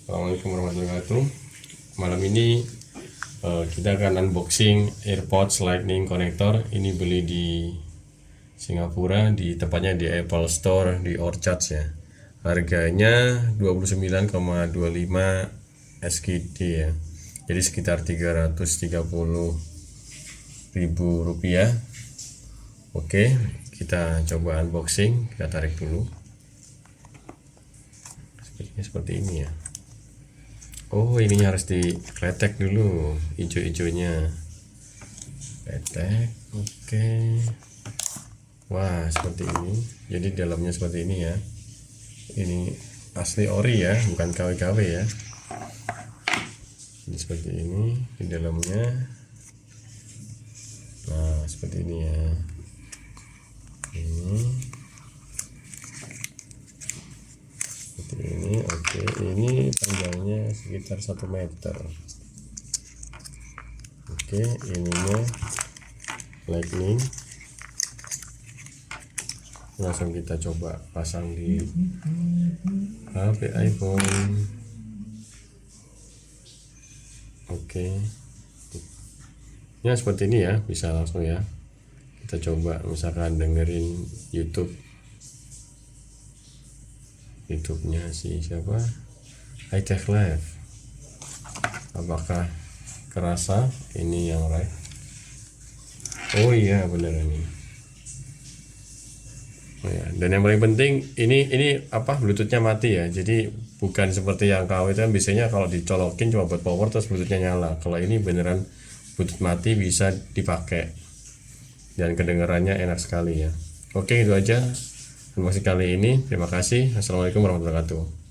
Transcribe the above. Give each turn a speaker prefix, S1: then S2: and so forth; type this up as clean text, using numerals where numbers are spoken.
S1: Assalamualaikum warahmatullahi wabarakatuh. Malam ini kita akan unboxing AirPods Lightning Connector. Ini beli di Singapura, tepatnya di Apple Store di Orchards ya. Harganya 29,25 SGD ya. Jadi sekitar 330.000 rupiah. Oke, kita coba unboxing. Kita tarik dulu. Seperti ini ya. Oh, ini harus dikletek dulu hijau-hijaunya. Kletek. Oke. Wah, seperti ini. Jadi dalamnya seperti ini ya. Ini asli ori ya, bukan KW-KW ya. Ini seperti ini di dalamnya. Nah, seperti ini ya. Ini ini. Oke, ini panjangnya sekitar 1 meter. Oke, ininya lightning. Langsung kita coba pasang di HP iPhone. Oke, ya seperti ini ya, bisa langsung ya. Kita coba misalkan dengerin YouTube-nya siapa? High Tech Live. Apakah kerasa ini yang right? Oh iya, benar ini. Oh ya, dan yang paling penting ini apa, Bluetooth-nya mati ya. Jadi bukan seperti yang KW itu kan biasanya kalau dicolokin cuma buat power terus Bluetooth-nya nyala. Kalau ini beneran Bluetooth mati, bisa dipakai dan kedengarannya enak sekali ya. Oke, itu aja informasi kali ini. Terima kasih. Assalamualaikum warahmatullahi wabarakatuh.